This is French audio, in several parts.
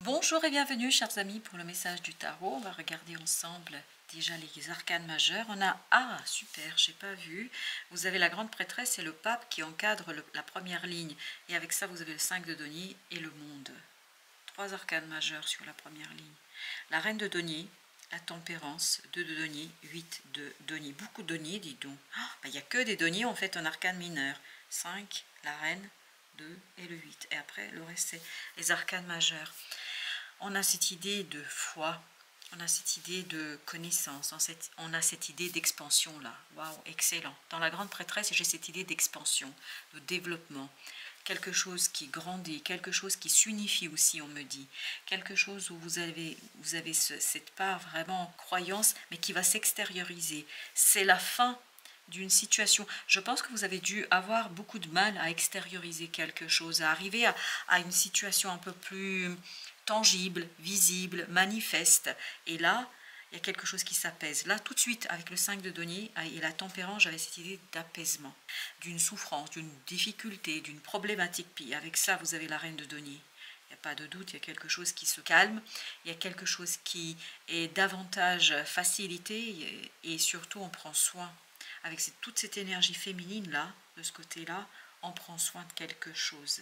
Bonjour et bienvenue chers amis pour le message du tarot. On va regarder ensemble déjà les arcanes majeures. On a, ah super, j'ai pas vu, vous avez la grande prêtresse et le pape qui encadre la première ligne. Et avec ça vous avez le 5 de denier et le monde. Trois arcanes majeures sur la première ligne. La reine de denier, la tempérance, 2 de denier, 8 de denier. Beaucoup de denier, dis donc. Il n'y a que des deniers en fait en arcane mineur. 5, la reine, 2 et le 8. Et après le reste c'est les arcanes majeures. On a cette idée de foi, on a cette idée de connaissance, on a cette idée d'expansion là. Waouh, excellent. Dans la grande prêtresse, j'ai cette idée d'expansion, de développement. Quelque chose qui grandit, quelque chose qui s'unifie aussi, on me dit. Quelque chose où vous avez cette part vraiment croyance, mais qui va s'extérioriser. C'est la fin d'une situation. Je pense que vous avez dû avoir beaucoup de mal à extérioriser quelque chose, à arriver à une situation un peu plus tangible, visible, manifeste. Et là, il y a quelque chose qui s'apaise. Là, tout de suite, avec le 5 de denier et la tempérance, j'avais cette idée d'apaisement, d'une souffrance, d'une difficulté, d'une problématique. Puis avec ça, vous avez la reine de denier. Il n'y a pas de doute, il y a quelque chose qui se calme, il y a quelque chose qui est davantage facilité et surtout on prend soin. Avec toute cette énergie féminine-là, de ce côté-là, on prend soin de quelque chose.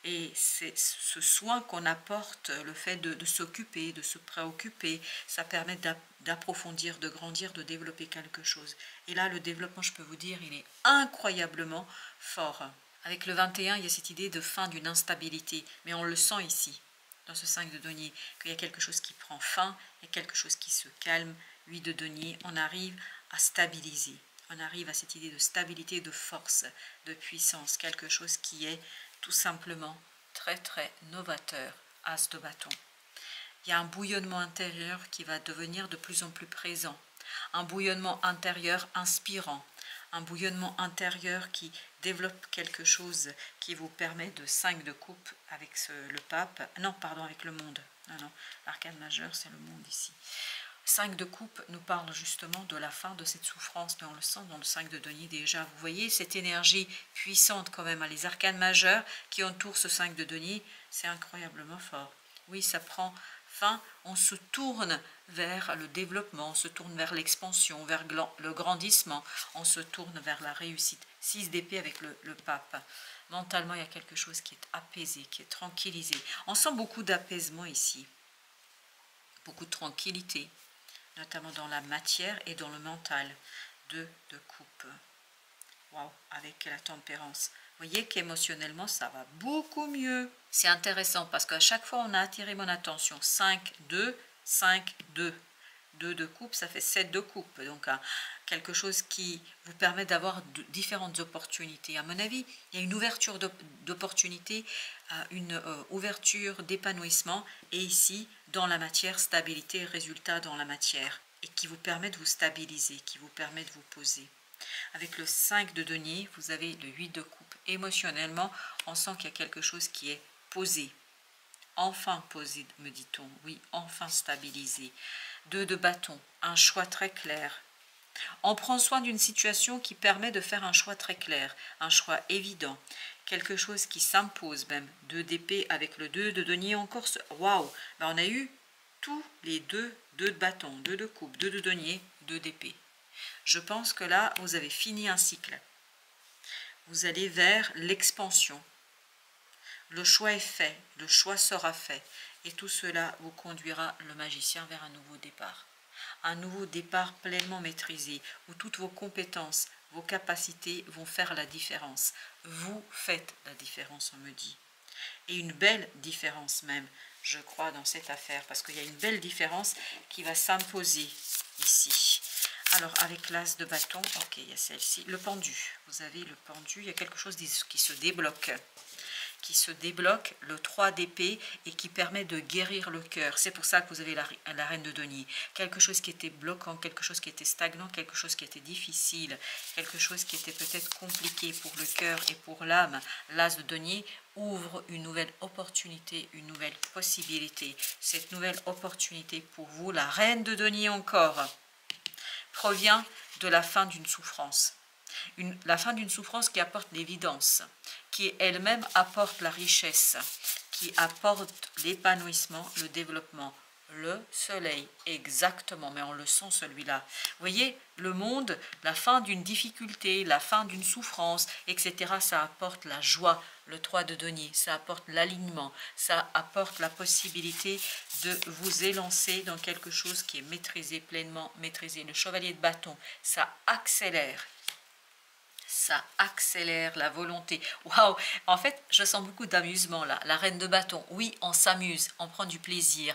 Et c'est ce soin qu'on apporte, le fait de s'occuper, de se préoccuper, ça permet d'approfondir, de grandir, de développer quelque chose. Et là, le développement, je peux vous dire, il est incroyablement fort. Avec le 21, il y a cette idée de fin d'une instabilité, mais on le sent ici, dans ce 5 de denier, qu'il y a quelque chose qui prend fin, il y a quelque chose qui se calme. 8 de denier, on arrive à stabiliser. On arrive à cette idée de stabilité, de force, de puissance, quelque chose qui est tout simplement très très novateur. As de bâton. Il y a un bouillonnement intérieur qui va devenir de plus en plus présent, un bouillonnement intérieur inspirant, un bouillonnement intérieur qui développe quelque chose qui vous permet de 5 de coupe avec le pape, non pardon avec le monde, non, l'arcane majeur c'est le monde ici. 5 de coupe nous parle justement de la fin de cette souffrance, mais on le sent dans le 5 de denier déjà. Vous voyez cette énergie puissante quand même, les arcanes majeures qui entourent ce 5 de denier, c'est incroyablement fort. Oui, ça prend fin, on se tourne vers le développement, on se tourne vers l'expansion, vers le grandissement, on se tourne vers la réussite. 6 d'épée avec le pape. Mentalement, il y a quelque chose qui est apaisé, qui est tranquillisé. On sent beaucoup d'apaisement ici, beaucoup de tranquillité, notamment dans la matière et dans le mental. 2 de coupe. Waouh, avec la tempérance. Vous voyez qu'émotionnellement, ça va beaucoup mieux. C'est intéressant parce qu'à chaque fois, on a attiré mon attention. 5, 2, 5, 2. 2 de coupe, ça fait 7 de coupe. Donc, quelque chose qui vous permet d'avoir différentes opportunités. À mon avis, il y a une ouverture d'opportunités, une ouverture d'épanouissement. Et ici, dans la matière, stabilité, résultat dans la matière. Et qui vous permet de vous stabiliser, qui vous permet de vous poser. Avec le 5 de denier, vous avez le 8 de coupe. Émotionnellement, on sent qu'il y a quelque chose qui est posé. Enfin posé, me dit-on. Oui, enfin stabilisé. 2 de bâton, un choix très clair. On prend soin d'une situation qui permet de faire un choix très clair, un choix évident. Quelque chose qui s'impose même. 2 d'épée avec le 2 de denier encore. Waouh, on a eu tous les 2 de bâton, 2 de coupe, 2 de denier, 2 d'épée. Je pense que là, vous avez fini un cycle. Vous allez vers l'expansion. Le choix est fait, le choix sera fait. Et tout cela vous conduira, le magicien, vers un nouveau départ. Un nouveau départ pleinement maîtrisé, où toutes vos compétences, vos capacités vont faire la différence. Vous faites la différence, on me dit. Et une belle différence même, je crois, dans cette affaire. Parce qu'il y a une belle différence qui va s'imposer ici. Alors, avec l'as de bâton, ok, il y a celle-ci. Le pendu, vous avez le pendu, il y a quelque chose qui se débloque. Le 3 d'épée et qui permet de guérir le cœur. C'est pour ça que vous avez la reine de denier. Quelque chose qui était bloquant, quelque chose qui était stagnant, quelque chose qui était difficile, quelque chose qui était peut-être compliqué pour le cœur et pour l'âme. L'as de denier ouvre une nouvelle opportunité, une nouvelle possibilité. Cette nouvelle opportunité pour vous, la reine de denier encore, provient de la fin d'une souffrance. La fin d'une souffrance qui apporte l'évidence, qui elle-même apporte la richesse, qui apporte l'épanouissement, le développement. Le soleil, exactement, mais on le sent celui-là. Vous voyez, le monde, la fin d'une difficulté, la fin d'une souffrance, etc., ça apporte la joie. Le 3 de denier, ça apporte l'alignement, ça apporte la possibilité de vous élancer dans quelque chose qui est maîtrisé, pleinement maîtrisé. Le chevalier de bâton, ça accélère. Ça accélère la volonté. Waouh! En fait, je sens beaucoup d'amusement là. La reine de bâton, oui, on s'amuse, on prend du plaisir.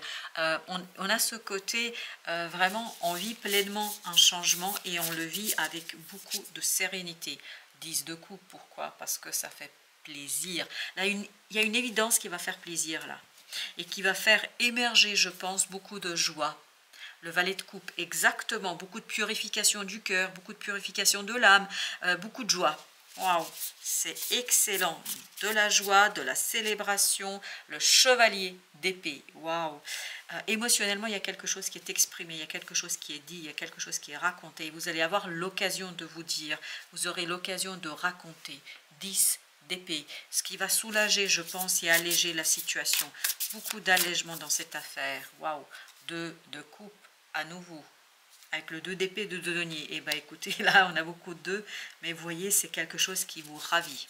On a ce côté, vraiment, on vit pleinement un changement et on le vit avec beaucoup de sérénité. 10 de coupe, pourquoi? Parce que ça fait plaisir. Là, il y a une évidence qui va faire plaisir là. Et qui va faire émerger, je pense, beaucoup de joie. Le valet de coupe, exactement, beaucoup de purification du cœur, beaucoup de purification de l'âme, beaucoup de joie. Waouh, c'est excellent. De la joie, de la célébration, le chevalier d'épée. Waouh. Émotionnellement, il y a quelque chose qui est exprimé, il y a quelque chose qui est dit, il y a quelque chose qui est raconté. Vous allez avoir l'occasion de vous dire, vous aurez l'occasion de raconter. 10 d'épée, ce qui va soulager, je pense, et alléger la situation. Beaucoup d'allègement dans cette affaire. Waouh. 2 de coupe. À nouveau, avec le 2 d'épée, 2 de denier. Et bien écoutez, là on a beaucoup de 2, mais vous voyez, c'est quelque chose qui vous ravit.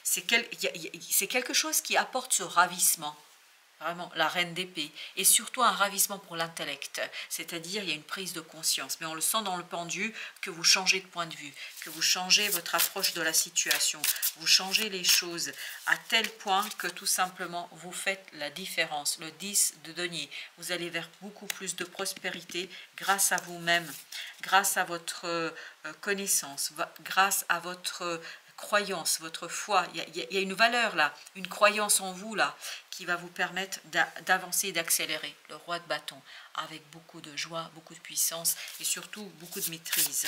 C'est quelque chose qui apporte ce ravissement. Vraiment, la reine d'épée. Et surtout un ravissement pour l'intellect. C'est-à-dire, il y a une prise de conscience. Mais on le sent dans le pendu que vous changez de point de vue, que vous changez votre approche de la situation. Vous changez les choses à tel point que tout simplement, vous faites la différence. Le 10 de denier. Vous allez vers beaucoup plus de prospérité grâce à vous-même, grâce à votre connaissance, grâce à votre croyance, votre foi. Il y a une valeur là, une croyance en vous là, qui va vous permettre d'avancer et d'accélérer. Le roi de bâton, avec beaucoup de joie, beaucoup de puissance et surtout beaucoup de maîtrise.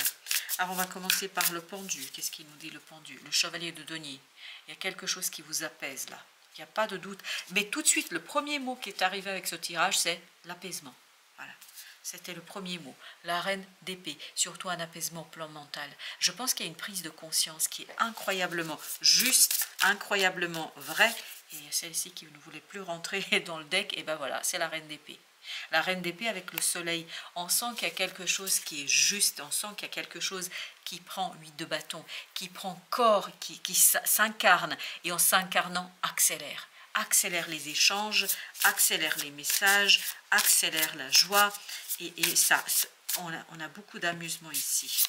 Alors on va commencer par le pendu. Qu'est-ce qu'il nous dit le pendu? Le chevalier de denier. Il y a quelque chose qui vous apaise là. Il n'y a pas de doute. Mais tout de suite, le premier mot qui est arrivé avec ce tirage, c'est l'apaisement. Voilà. C'était le premier mot, la reine d'épée, surtout un apaisement au plan mental. Je pense qu'il y a une prise de conscience qui est incroyablement juste, incroyablement vraie. Et celle-ci qui ne voulait plus rentrer dans le deck, et ben voilà, c'est la reine d'épée. La reine d'épée avec le soleil, on sent qu'il y a quelque chose qui est juste, on sent qu'il y a quelque chose qui prend 8 de bâton, qui prend corps, qui s'incarne, et en s'incarnant, accélère. Accélère les échanges, accélère les messages, accélère la joie, et ça, on a beaucoup d'amusement ici.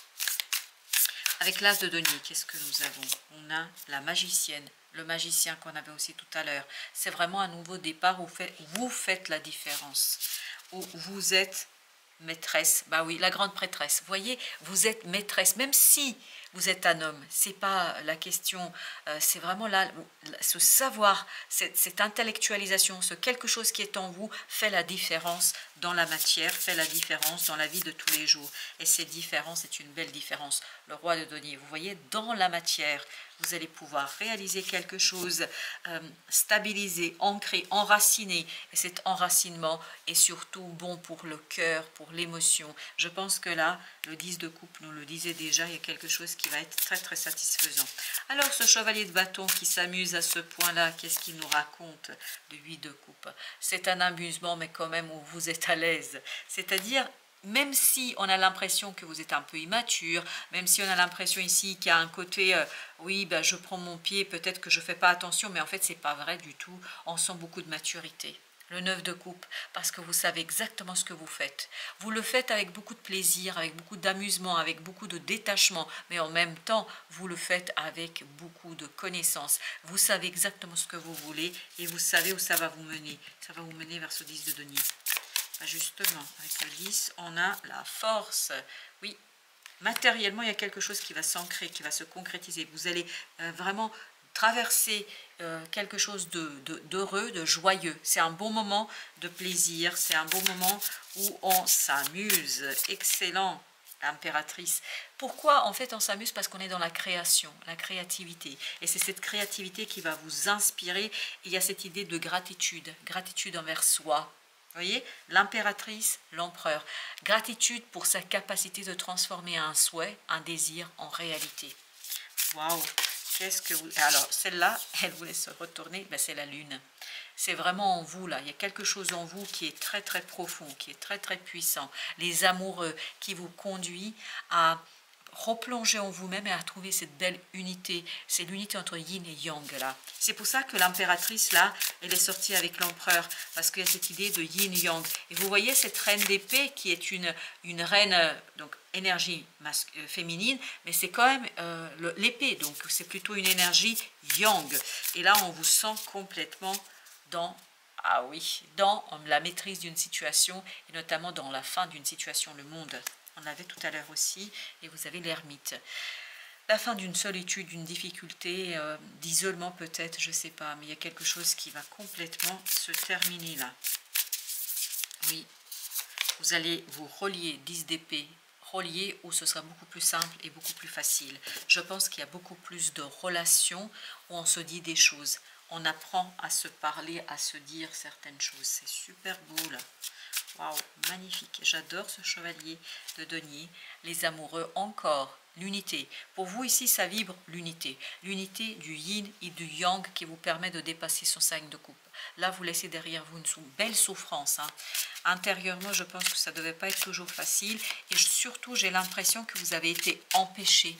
Avec l'as de denier, qu'est-ce que nous avons? On a la magicienne, le magicien qu'on avait aussi tout à l'heure. C'est vraiment un nouveau départ où vous faites la différence, où vous êtes maîtresse, bah oui, la grande prêtresse. Vous voyez, vous êtes maîtresse, même si vous êtes un homme, c'est pas la question, c'est vraiment là, ce savoir, cette intellectualisation, ce quelque chose qui est en vous fait la différence dans la matière, fait la différence dans la vie de tous les jours. Et cette différence est une belle différence. Le roi de denier, vous voyez, dans la matière, vous allez pouvoir réaliser quelque chose, stabiliser, ancrer, enraciner. Et cet enracinement est surtout bon pour le cœur, pour l'émotion. Je pense que là, le 10 de coupe nous le disait déjà, il y a quelque chose qui va être très très satisfaisant. Alors ce chevalier de bâton qui s'amuse à ce point-là, qu'est-ce qu'il nous raconte de 8 de coupe? C'est un amusement, mais quand même où vous êtes à l'aise. C'est-à-dire, même si on a l'impression que vous êtes un peu immature, même si on a l'impression ici qu'il y a un côté, oui, ben, je prends mon pied, peut-être que je ne fais pas attention, mais en fait, ce n'est pas vrai du tout. On sent beaucoup de maturité. Le 9 de coupe, parce que vous savez exactement ce que vous faites. Vous le faites avec beaucoup de plaisir, avec beaucoup d'amusement, avec beaucoup de détachement, mais en même temps, vous le faites avec beaucoup de connaissances. Vous savez exactement ce que vous voulez et vous savez où ça va vous mener. Ça va vous mener vers ce 10 de denier. Justement, avec le 10, on a la force. Oui, matériellement, il y a quelque chose qui va s'ancrer, qui va se concrétiser. Vous allez vraiment traverser quelque chose d'heureux, de joyeux. C'est un bon moment de plaisir, c'est un bon moment où on s'amuse. Excellent, l'impératrice. Pourquoi en fait on s'amuse? Parce qu'on est dans la création, la créativité. Et c'est cette créativité qui va vous inspirer. Et il y a cette idée de gratitude, gratitude envers soi. Vous voyez, l'impératrice, l'empereur. Gratitude pour sa capacité de transformer un souhait, un désir en réalité. Waouh, qu'est-ce que vous... Alors, celle-là, elle voulait se retourner, ben, c'est la lune. C'est vraiment en vous là. Il y a quelque chose en vous qui est très très profond, qui est très très puissant. Les amoureux qui vous conduit à replonger en vous-même et à trouver cette belle unité. C'est l'unité entre yin et yang là. C'est pour ça que l'impératrice là, elle est sortie avec l'empereur, parce qu'il y a cette idée de yin-yang. Et vous voyez cette reine d'épée qui est une reine, donc énergie féminine, mais c'est quand même l'épée, donc c'est plutôt une énergie yang. Et là, on vous sent complètement dans... Ah oui, dans la maîtrise d'une situation, et notamment dans la fin d'une situation, le monde. On l'avait tout à l'heure aussi, et vous avez l'ermite. La fin d'une solitude, d'une difficulté, d'isolement peut-être, je ne sais pas, mais il y a quelque chose qui va complètement se terminer là. Oui, vous allez vous relier, 10 d'épée, relier où ce sera beaucoup plus simple et beaucoup plus facile. Je pense qu'il y a beaucoup plus de relations où on se dit des choses. On apprend à se parler, à se dire certaines choses. C'est super beau là. Waouh, magnifique. J'adore ce chevalier de denier. Les amoureux encore. L'unité. Pour vous ici, ça vibre l'unité. L'unité du yin et du yang qui vous permet de dépasser son signe de coupe. Là, vous laissez derrière vous une belle souffrance. Hein. Intérieurement, je pense que ça ne devait pas être toujours facile. Et surtout, j'ai l'impression que vous avez été empêché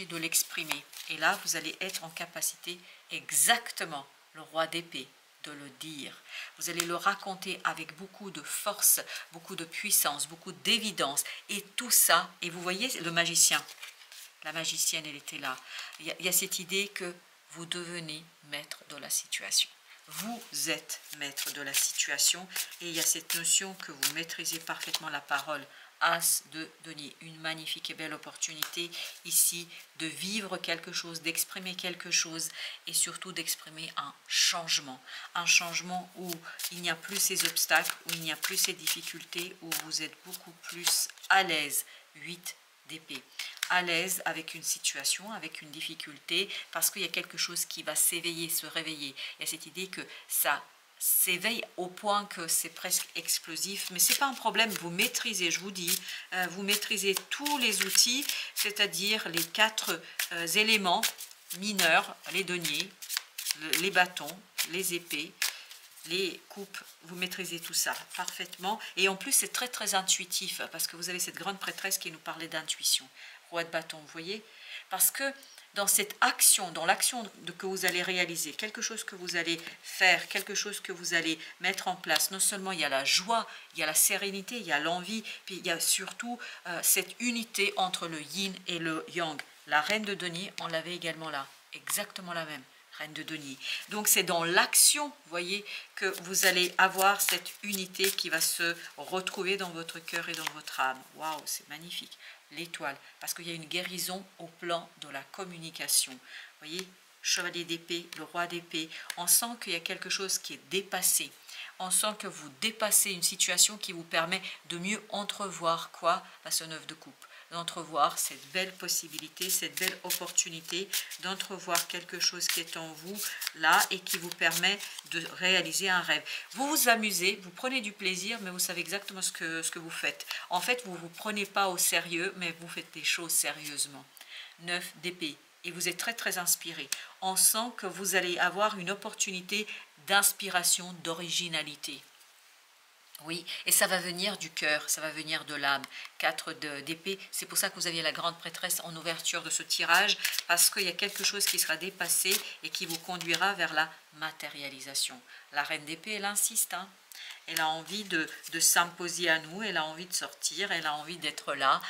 de l'exprimer. Et là, vous allez être en capacité exactement, le roi d'épée, de le dire. Vous allez le raconter avec beaucoup de force, beaucoup de puissance, beaucoup d'évidence. Et tout ça, et vous voyez le magicien, la magicienne, elle était là. Il y a cette idée que vous devenez maître de la situation. Vous êtes maître de la situation et il y a cette notion que vous maîtrisez parfaitement la parole. As de denier, une magnifique et belle opportunité ici de vivre quelque chose, d'exprimer quelque chose et surtout d'exprimer un changement où il n'y a plus ces obstacles, où il n'y a plus ces difficultés, où vous êtes beaucoup plus à l'aise. 8 d'épée, à l'aise avec une situation, avec une difficulté, parce qu'il y a quelque chose qui va s'éveiller, se réveiller. Il y a cette idée que ça s'éveille au point que c'est presque explosif, mais c'est pas un problème, vous maîtrisez, je vous dis, vous maîtrisez tous les outils, c'est-à-dire les 4 éléments mineurs, les deniers, les bâtons, les épées, les coupes, vous maîtrisez tout ça parfaitement, et en plus c'est très très intuitif, parce que vous avez cette grande prêtresse qui nous parlait d'intuition, roi de bâton, vous voyez, parce que dans cette action, dans l'action que vous allez réaliser, quelque chose que vous allez faire, quelque chose que vous allez mettre en place, non seulement il y a la joie, il y a la sérénité, il y a l'envie, puis il y a surtout cette unité entre le yin et le yang. La reine de denier, on l'avait également là, exactement la même, reine de denier. Donc c'est dans l'action, vous voyez, que vous allez avoir cette unité qui va se retrouver dans votre cœur et dans votre âme. Waouh, c'est magnifique. L'étoile, parce qu'il y a une guérison au plan de la communication. Vous voyez, chevalier d'épée, le roi d'épée, on sent qu'il y a quelque chose qui est dépassé. On sent que vous dépassez une situation qui vous permet de mieux entrevoir quoi? Ce 9 de coupe. D'entrevoir cette belle possibilité, cette belle opportunité, d'entrevoir quelque chose qui est en vous là et qui vous permet de réaliser un rêve. Vous vous amusez, vous prenez du plaisir, mais vous savez exactement ce que vous faites. En fait, vous ne vous prenez pas au sérieux, mais vous faites des choses sérieusement. 9 d'épée. Et vous êtes très très inspiré. On sent que vous allez avoir une opportunité d'inspiration, d'originalité. Oui, et ça va venir du cœur, ça va venir de l'âme. 4 d'épée, c'est pour ça que vous aviez la grande prêtresse en ouverture de ce tirage, parce qu'il y a quelque chose qui sera dépassé et qui vous conduira vers la matérialisation. La reine d'épée, elle insiste, hein. Elle a envie de s'imposer à nous, elle a envie de sortir, elle a envie d'être là.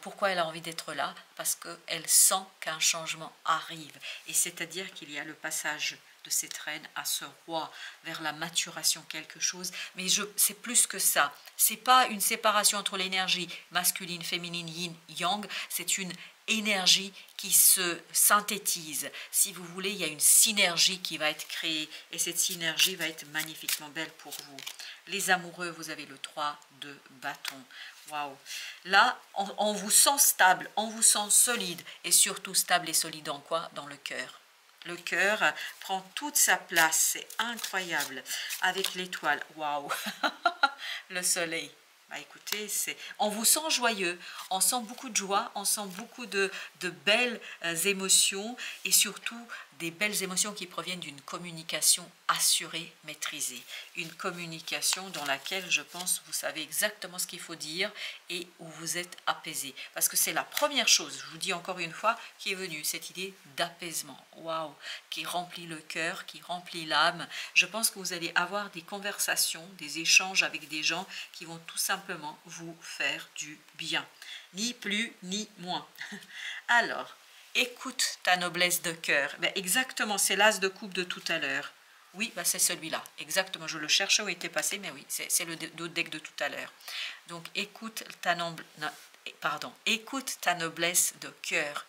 Pourquoi elle a envie d'être là? Parce qu'elle sent qu'un changement arrive. Et c'est-à-dire qu'il y a le passage de cette reine à ce roi, vers la maturation, quelque chose. Mais c'est plus que ça. C'est pas une séparation entre l'énergie masculine, féminine, yin, yang. C'est une énergie qui se synthétise. Si vous voulez, il y a une synergie qui va être créée et cette synergie va être magnifiquement belle pour vous. Les amoureux, vous avez le 3 de bâton. Waouh! Là, on vous sent stable, on vous sent solide et surtout stable et solide en quoi? Dans le cœur. Le cœur prend toute sa place, c'est incroyable. Avec l'étoile, waouh! Le soleil. Bah écoutez, on vous sent joyeux, on sent beaucoup de joie, on sent beaucoup de belles émotions et surtout des belles émotions qui proviennent d'une communication assurée, maîtrisée. Une communication dans laquelle, je pense, vous savez exactement ce qu'il faut dire et où vous êtes apaisé. Parce que c'est la première chose, je vous dis encore une fois, qui est venue, cette idée d'apaisement. Waouh, qui remplit le cœur, qui remplit l'âme. Je pense que vous allez avoir des conversations, des échanges avec des gens qui vont tout simplement vous faire du bien. Ni plus, ni moins. Alors, écoute ta noblesse de cœur. Ben exactement, c'est l'as de coupe de tout à l'heure. Oui, ben c'est celui-là. Exactement, je le cherchais où il était passé, mais oui, c'est le deck de tout à l'heure. Donc, écoute ta noblesse de cœur.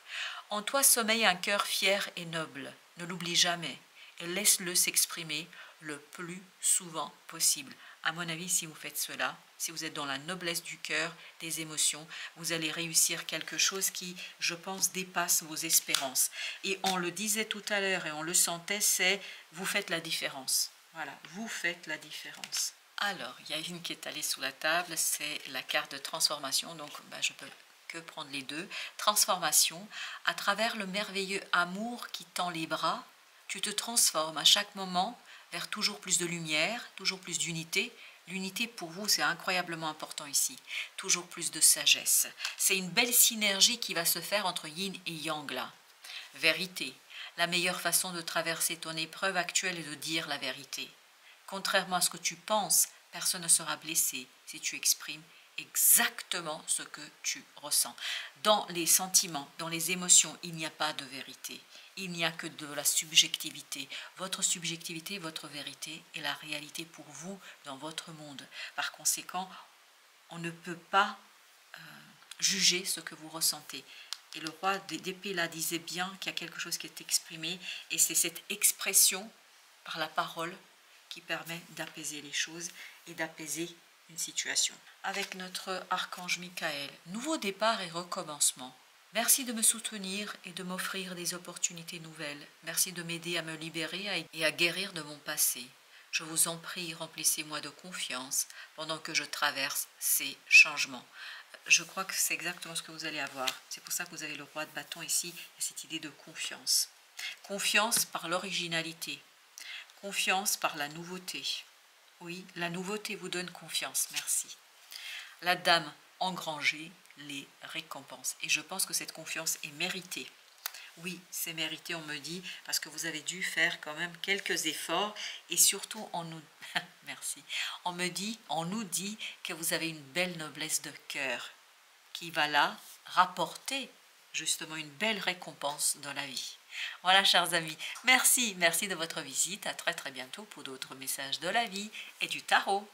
En toi sommeille un cœur fier et noble. Ne l'oublie jamais et laisse-le s'exprimer le plus souvent possible. À mon avis, si vous faites cela, si vous êtes dans la noblesse du cœur, des émotions, vous allez réussir quelque chose qui, je pense, dépasse vos espérances. Et on le disait tout à l'heure et on le sentait, c'est vous faites la différence. Voilà, vous faites la différence. Alors, il y a une qui est allée sous la table, c'est la carte de transformation, donc je peux que prendre les deux. Transformation, à travers le merveilleux amour qui tend les bras, tu te transformes à chaque moment vers toujours plus de lumière, toujours plus d'unité. L'unité pour vous, c'est incroyablement important ici. Toujours plus de sagesse. C'est une belle synergie qui va se faire entre yin et yang là. Vérité. La meilleure façon de traverser ton épreuve actuelle est de dire la vérité. Contrairement à ce que tu penses, personne ne sera blessé si tu exprimes exactement ce que tu ressens. Dans les sentiments, dans les émotions, il n'y a pas de vérité. Il n'y a que de la subjectivité. Votre subjectivité, votre vérité est la réalité pour vous dans votre monde. Par conséquent, on ne peut pas juger ce que vous ressentez. Et le roi d'épée là disait bien qu'il y a quelque chose qui est exprimé et c'est cette expression par la parole qui permet d'apaiser les choses et d'apaiser une situation. Avec notre archange Michael, nouveau départ et recommencement. Merci de me soutenir et de m'offrir des opportunités nouvelles. Merci de m'aider à me libérer et à guérir de mon passé. Je vous en prie, remplissez-moi de confiance pendant que je traverse ces changements. Je crois que c'est exactement ce que vous allez avoir. C'est pour ça que vous avez le roi de bâton ici, et cette idée de confiance. Confiance par l'originalité. Confiance par la nouveauté. Oui, la nouveauté vous donne confiance, merci. La dame engranger les récompenses. Et je pense que cette confiance est méritée. Oui, c'est mérité, on me dit, parce que vous avez dû faire quand même quelques efforts. Et surtout, merci. On nous dit que vous avez une belle noblesse de cœur qui va là rapporter justement une belle récompense dans la vie. Voilà, chers amis, merci de votre visite. À très bientôt pour d'autres messages de la vie et du tarot.